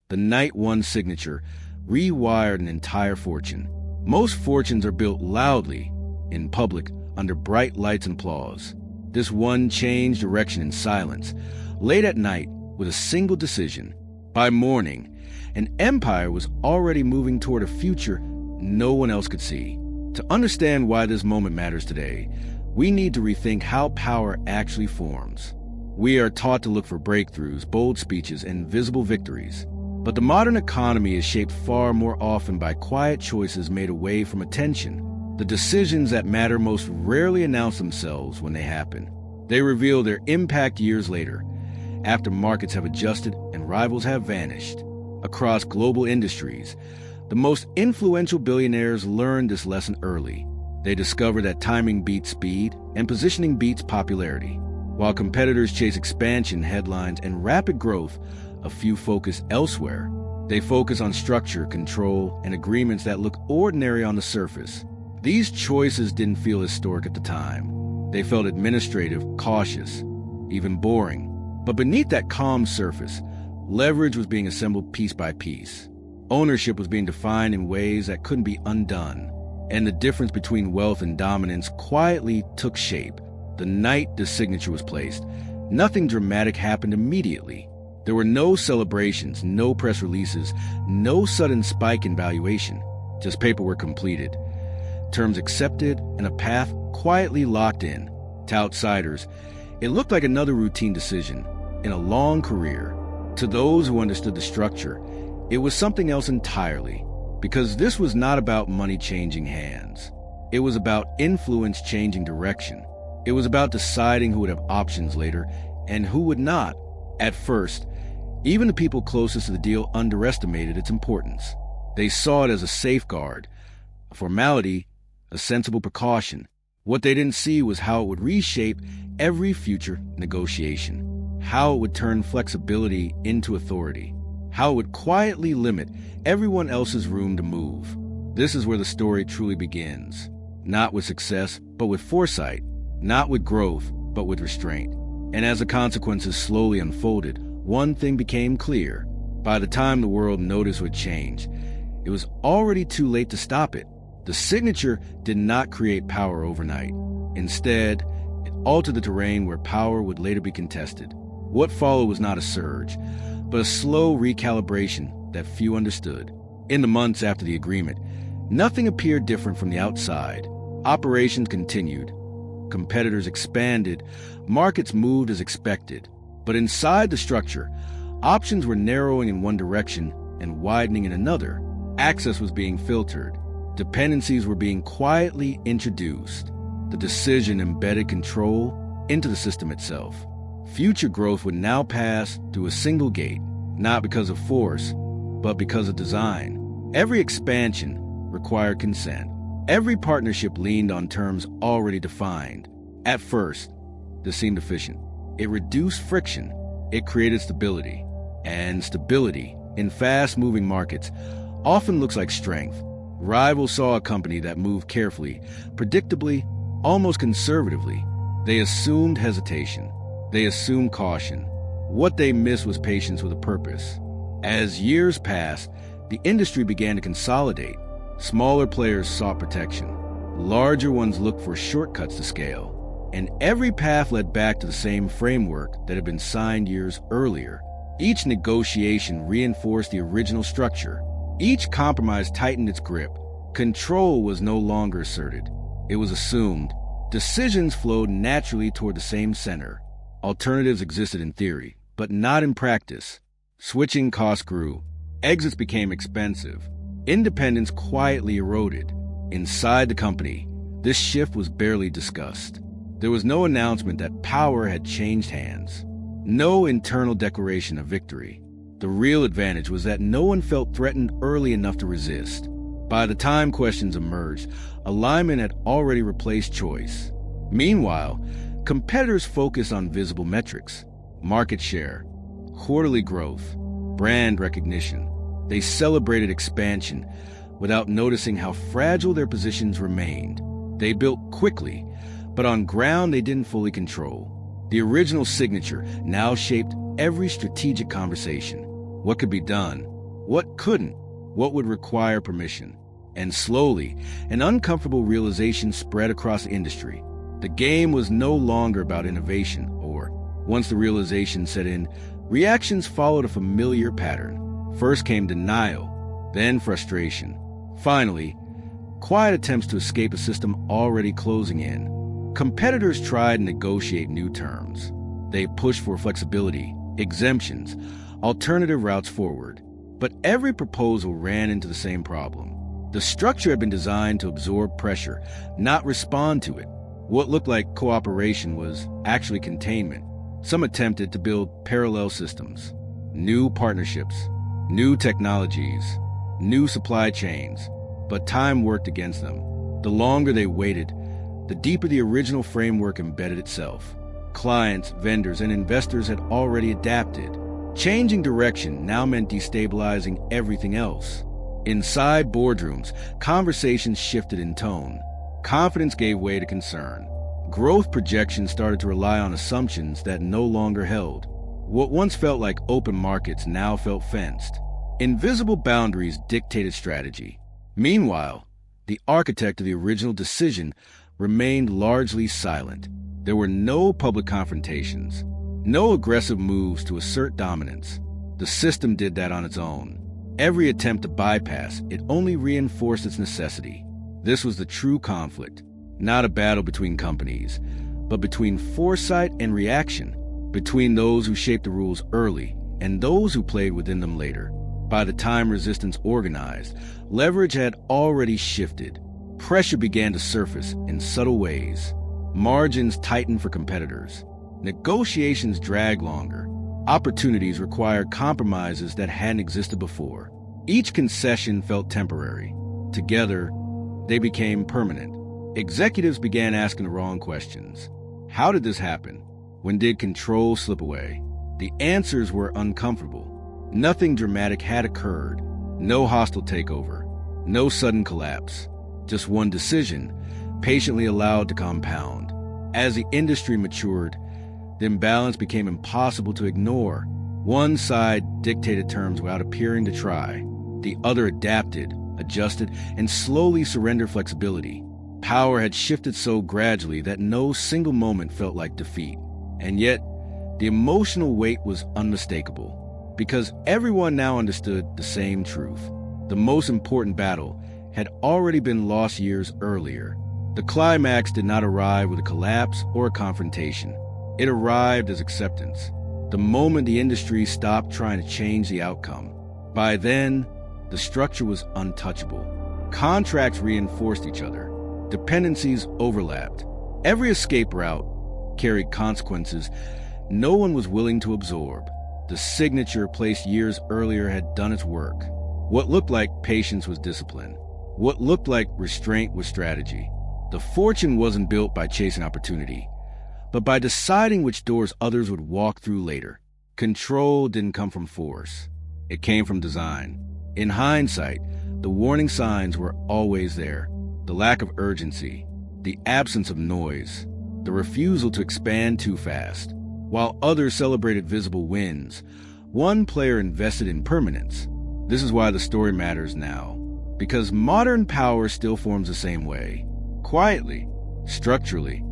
The night one signature rewired an entire fortune. Most fortunes are built loudly, in public, under bright lights and applause. This one changed direction in silence, late at night, with a single decision. By morning, an empire was already moving toward a future no one else could see. To understand why this moment matters today, we need to rethink how power actually forms. We are taught to look for breakthroughs, bold speeches, and visible victories. But the modern economy is shaped far more often by quiet choices made away from attention. The decisions that matter most rarely announce themselves when they happen. They reveal their impact years later, after markets have adjusted and rivals have vanished. Across global industries, the most influential billionaires learned this lesson early. They discovered that timing beats speed and positioning beats popularity. While competitors chase expansion, headlines, and rapid growth, a few focus elsewhere. They focus on structure, control, and agreements that look ordinary on the surface. These choices didn't feel historic at the time. They felt administrative, cautious, even boring. But beneath that calm surface, leverage was being assembled piece by piece. Ownership was being defined in ways that couldn't be undone. And the difference between wealth and dominance quietly took shape. The night the signature was placed, nothing dramatic happened immediately. There were no celebrations, no press releases, no sudden spike in valuation. Just paperwork completed, terms accepted, and a path quietly locked in. To outsiders, it looked like another routine decision in a long career. To those who understood the structure, it was something else entirely, because this was not about money changing hands. It was about influence changing direction. It was about deciding who would have options later and who would not. At first, even the people closest to the deal underestimated its importance. They saw it as a safeguard, a formality, a sensible precaution. What they didn't see was how it would reshape every future negotiation, how it would turn flexibility into authority, how it would quietly limit everyone else's room to move. This is where the story truly begins, not with success, but with foresight, not with growth, but with restraint. And as the consequences slowly unfolded, one thing became clear. By the time the world noticed what changed, it was already too late to stop it. The signature did not create power overnight. Instead, it altered the terrain where power would later be contested. What followed was not a surge, but a slow recalibration that few understood. In the months after the agreement, nothing appeared different from the outside. Operations continued. Competitors expanded. Markets moved as expected. But inside the structure, options were narrowing in one direction and widening in another. Access was being filtered. Dependencies were being quietly introduced. The decision embedded control into the system itself. Future growth would now pass through a single gate, not because of force, but because of design. Every expansion required consent. Every partnership leaned on terms already defined. At first, this seemed efficient. It reduced friction. It created stability. And stability, in fast-moving markets, often looks like strength. Rivals saw a company that moved carefully, predictably, almost conservatively. They assumed hesitation. They assumed caution. What they missed was patience with a purpose. As years passed, the industry began to consolidate. Smaller players sought protection. Larger ones looked for shortcuts to scale. And every path led back to the same framework that had been signed years earlier. Each negotiation reinforced the original structure. Each compromise tightened its grip. Control was no longer asserted. It was assumed. Decisions flowed naturally toward the same center. Alternatives existed in theory, but not in practice. Switching costs grew. Exits became expensive. Independence quietly eroded. Inside the company, this shift was barely discussed. There was no announcement that power had changed hands. No internal declaration of victory. The real advantage was that no one felt threatened early enough to resist. By the time questions emerged, alignment had already replaced choice. Meanwhile, competitors focused on visible metrics: market share, quarterly growth, brand recognition. They celebrated expansion without noticing how fragile their positions remained. They built quickly, but on ground they didn't fully control. The original signature now shaped every strategic conversation. What could be done? what couldn't, what would require permission. And slowly, an uncomfortable realization spread across the industry. The game was no longer about innovation, or, once the realization set in, reactions followed a familiar pattern. First came denial, then frustration. Finally, quiet attempts to escape a system already closing in. Competitors tried to negotiate new terms. They pushed for flexibility, exemptions, alternative routes forward. But every proposal ran into the same problem. The structure had been designed to absorb pressure, not respond to it. What looked like cooperation was actually containment. Some attempted to build parallel systems, new partnerships, new technologies, new supply chains, but time worked against them. The longer they waited, the deeper the original framework embedded itself. Clients, vendors, and investors had already adapted. Changing direction now meant destabilizing everything else. Inside boardrooms, conversations shifted in tone. Confidence gave way to concern. Growth projections started to rely on assumptions that no longer held. What once felt like open markets now felt fenced. Invisible boundaries dictated strategy. Meanwhile, the architect of the original decision remained largely silent. There were no public confrontations, no aggressive moves to assert dominance. The system did that on its own. Every attempt to bypass it only reinforced its necessity. This was the true conflict, not a battle between companies, but between foresight and reaction, between those who shaped the rules early and those who played within them later. By the time resistance organized, leverage had already shifted. Pressure began to surface in subtle ways. Margins tightened for competitors. Negotiations dragged longer. Opportunities required compromises that hadn't existed before. Each concession felt temporary. Together, they became permanent. Executives began asking the wrong questions. How did this happen? When did control slip away? The answers were uncomfortable. Nothing dramatic had occurred. No hostile takeover. No sudden collapse. Just one decision, patiently allowed to compound. As the industry matured, the imbalance became impossible to ignore. One side dictated terms without appearing to try. The other adapted, adjusted, and slowly surrendered flexibility. Power had shifted so gradually that no single moment felt like defeat. And yet, the emotional weight was unmistakable, because everyone now understood the same truth. The most important battle had already been lost years earlier. The climax did not arrive with a collapse or a confrontation. It arrived as acceptance, the moment the industry stopped trying to change the outcome. By then, the structure was untouchable. Contracts reinforced each other. Dependencies overlapped. Every escape route carried consequences no one was willing to absorb. The signature placed years earlier had done its work. What looked like patience was discipline. What looked like restraint was strategy. The fortune wasn't built by chasing opportunity, but by deciding which doors others would walk through later. Control didn't come from force. It came from design. In hindsight, the warning signs were always there. The lack of urgency, the absence of noise, the refusal to expand too fast. While others celebrated visible wins, one player invested in permanence. This is why the story matters now. Because modern power still forms the same way. Quietly, structurally,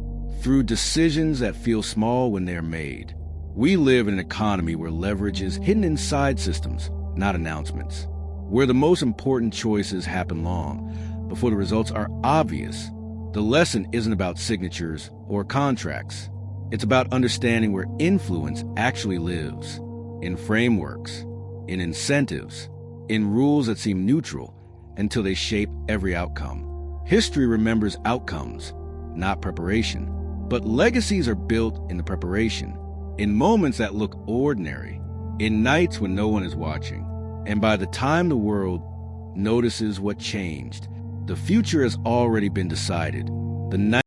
through decisions that feel small when they are made. We live in an economy where leverage is hidden inside systems, not announcements. Where the most important choices happen long, before the results are obvious. The lesson isn't about signatures or contracts. It's about understanding where influence actually lives. In frameworks, in incentives, in rules that seem neutral until they shape every outcome. History remembers outcomes, not preparation. But legacies are built in the preparation, in moments that look ordinary, in nights when no one is watching. And by the time the world notices what changed, the future has already been decided. The night